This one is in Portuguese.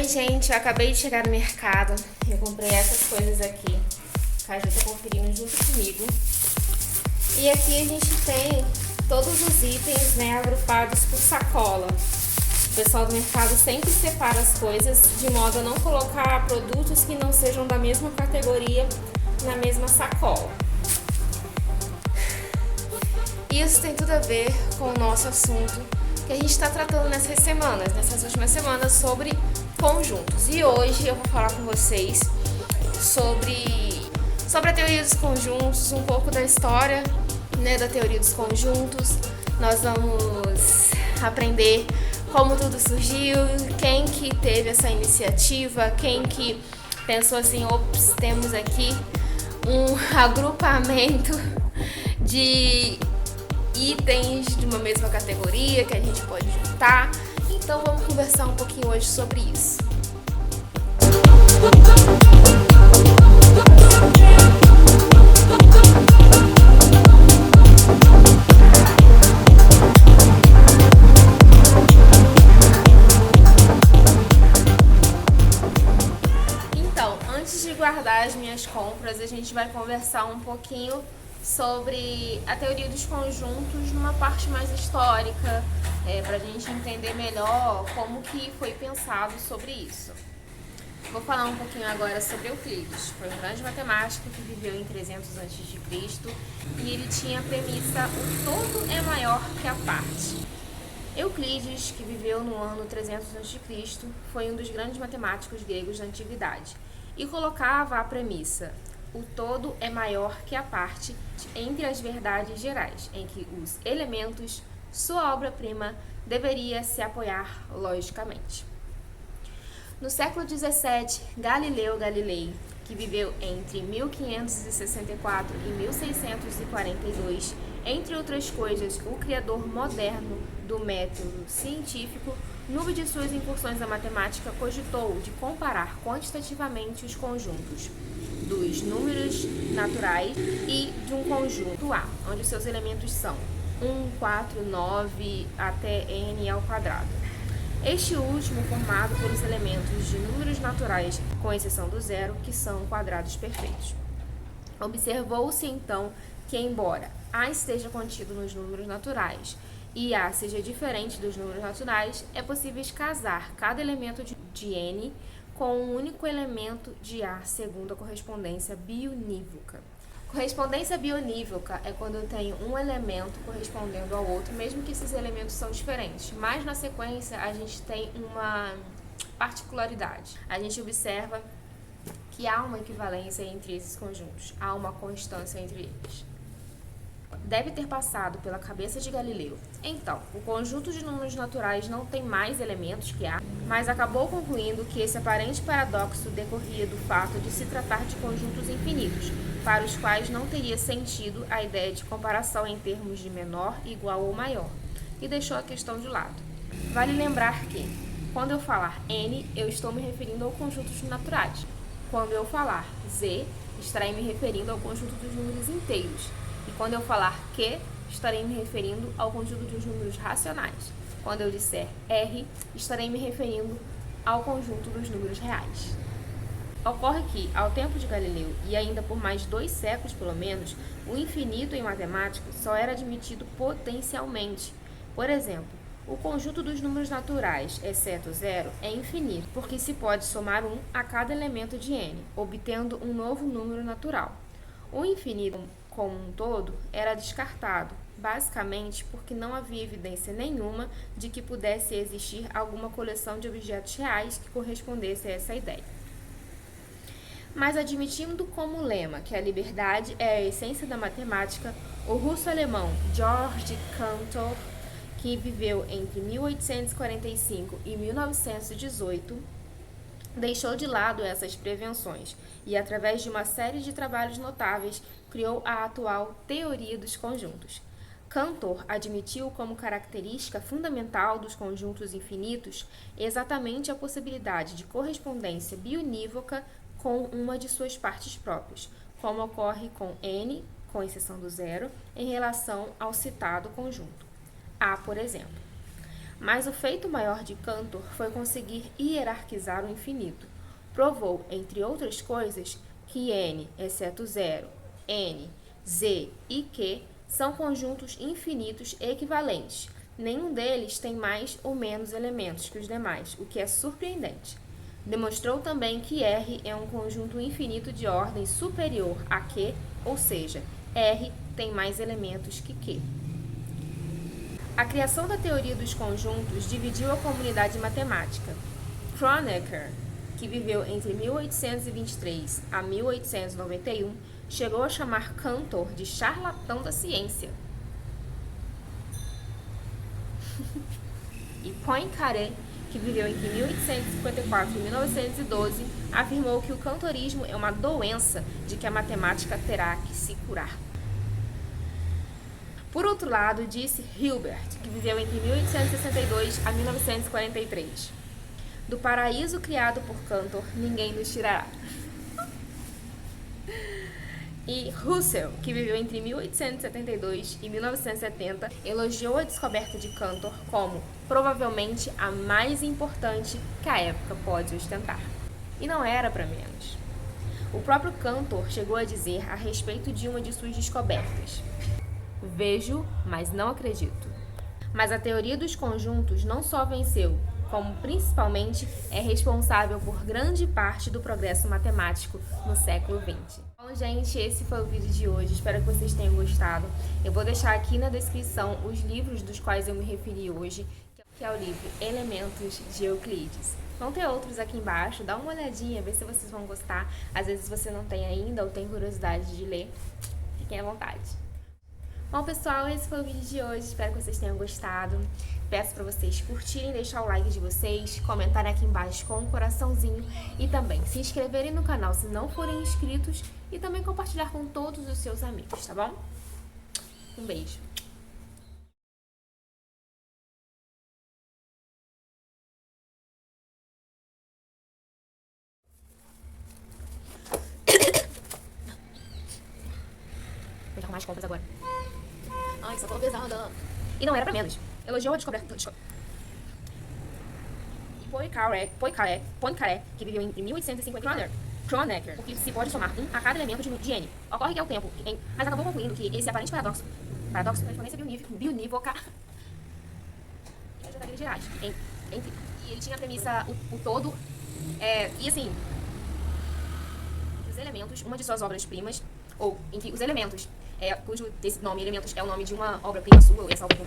Gente, eu acabei de chegar no mercado. Eu comprei essas coisas aqui. A Caju tá conferindo junto comigo. E aqui a gente tem todos os itens, né, agrupados por sacola. O pessoal do mercado sempre separa as coisas de modo a não colocar produtos que não sejam da mesma categoria na mesma sacola. Isso tem tudo a ver com o nosso assunto que a gente está tratando nessas últimas semanas, sobre conjuntos. E hoje eu vou falar com vocês sobre a teoria dos conjuntos, um pouco da história, né, da teoria dos conjuntos. Nós vamos aprender como tudo surgiu, quem que teve essa iniciativa, quem que pensou assim, ops, temos aqui um agrupamento de itens de uma mesma categoria que a gente pode juntar. Então vamos conversar um pouquinho hoje sobre isso. Então, antes de guardar as minhas compras, a gente vai conversar um pouquinho sobre a teoria dos conjuntos numa parte mais histórica, para a gente entender melhor como que foi pensado sobre isso. Vou falar um pouquinho agora sobre Euclides. Foi um grande matemático que viveu em 300 a.C. e ele tinha a premissa: o todo é maior que a parte. Euclides, que viveu no ano 300 a.C., foi um dos grandes matemáticos gregos da antiguidade e colocava a premissa: o todo é maior que a parte, entre as verdades gerais, em que os elementos, sua obra-prima, deveria se apoiar logicamente. No século XVII, Galileu Galilei, que viveu entre 1564 e 1642, entre outras coisas, o criador moderno do método científico, numa de suas incursões à matemática, cogitou de comparar quantitativamente os conjuntos dos números naturais e de um conjunto A, onde seus elementos são 1, 4, 9 até n ao quadrado. Este último formado pelos elementos de números naturais, com exceção do zero, que são quadrados perfeitos. Observou-se então que, embora A esteja contido nos números naturais e A seja diferente dos números naturais, é possível casar cada elemento de n com um único elemento de A segundo a correspondência bionívoca. Correspondência bionívoca é quando eu tenho um elemento correspondendo ao outro, mesmo que esses elementos são diferentes. Mas na sequência a gente tem uma particularidade. A gente observa que há uma equivalência entre esses conjuntos, há uma constância entre eles. Deve ter passado pela cabeça de Galileu. Então, o conjunto de números naturais não tem mais elementos que A, mas acabou concluindo que esse aparente paradoxo decorria do fato de se tratar de conjuntos infinitos, para os quais não teria sentido a ideia de comparação em termos de menor, igual ou maior, e deixou a questão de lado. Vale lembrar que, quando eu falar N, eu estou me referindo ao conjunto de naturais. Quando eu falar Z, estarei me referindo ao conjunto dos números inteiros. E quando eu falar Q, estarei me referindo ao conjunto dos números racionais. Quando eu disser R, estarei me referindo ao conjunto dos números reais. Ocorre que, ao tempo de Galileu, e ainda por mais 2 séculos pelo menos, o infinito em matemática só era admitido potencialmente. Por exemplo, o conjunto dos números naturais, exceto zero, é infinito, porque se pode somar 1 a cada elemento de n, obtendo um novo número natural. O infinito como um todo era descartado, basicamente porque não havia evidência nenhuma de que pudesse existir alguma coleção de objetos reais que correspondesse a essa ideia. Mas admitindo como lema que a liberdade é a essência da matemática, o russo-alemão Georg Cantor, que viveu entre 1845 e 1918, deixou de lado essas prevenções e, através de uma série de trabalhos notáveis, criou a atual teoria dos conjuntos. Cantor admitiu como característica fundamental dos conjuntos infinitos exatamente a possibilidade de correspondência bionívoca com uma de suas partes próprias, como ocorre com n, com exceção do zero, em relação ao citado conjunto. A, por exemplo. Mas o feito maior de Cantor foi conseguir hierarquizar o infinito. Provou, entre outras coisas, que n, exceto zero, n, z e q são conjuntos infinitos equivalentes. Nenhum deles tem mais ou menos elementos que os demais, o que é surpreendente. Demonstrou também que R é um conjunto infinito de ordem superior a Q, ou seja, R tem mais elementos que Q. A criação da teoria dos conjuntos dividiu a comunidade matemática. Kronecker, que viveu entre 1823 a 1891, chegou a chamar Cantor de charlatão da ciência. E Poincaré, que viveu entre 1854 e 1912, afirmou que o cantorismo é uma doença de que a matemática terá que se curar. Por outro lado, disse Hilbert, que viveu entre 1862 a 1943, do paraíso criado por Cantor, ninguém nos tirará. E Russell, que viveu entre 1872 e 1970, elogiou a descoberta de Cantor como provavelmente a mais importante que a época pode ostentar. E não era para menos. O próprio Cantor chegou a dizer a respeito de uma de suas descobertas: vejo, mas não acredito. Mas a teoria dos conjuntos não só venceu, como principalmente é responsável por grande parte do progresso matemático no século XX. Bom, gente, esse foi o vídeo de hoje. Espero que vocês tenham gostado. Eu vou deixar aqui na descrição os livros dos quais eu me referi hoje, que é o livro Elementos de Euclides. Vão ter outros aqui embaixo, dá uma olhadinha, vê se vocês vão gostar. Às vezes você não tem ainda ou tem curiosidade de ler, fiquem à vontade. Bom, pessoal, esse foi o vídeo de hoje. Espero que vocês tenham gostado. Peço para vocês curtirem, deixar o like de vocês, comentarem aqui embaixo com um coraçãozinho e também se inscreverem no canal se não forem inscritos e também compartilhar com todos os seus amigos, tá bom? Um beijo. Vou arrumar as compras agora. Ai, só tô pesada. E não era pra menos. Elogiou a descoberta... Poincaré, que viveu em 1850, Kronecker, porque se pode somar um a cada elemento de N. Ocorre que é o tempo, mas acabou concluindo que esse aparente paradoxo da exponência biunívoca é de Gerais. E ele tinha a premissa, o todo, e assim, os elementos, uma de suas obras-primas, ou, enfim, os elementos, cujo esse nome, elementos, é o nome de uma obra-prima sua, essa obra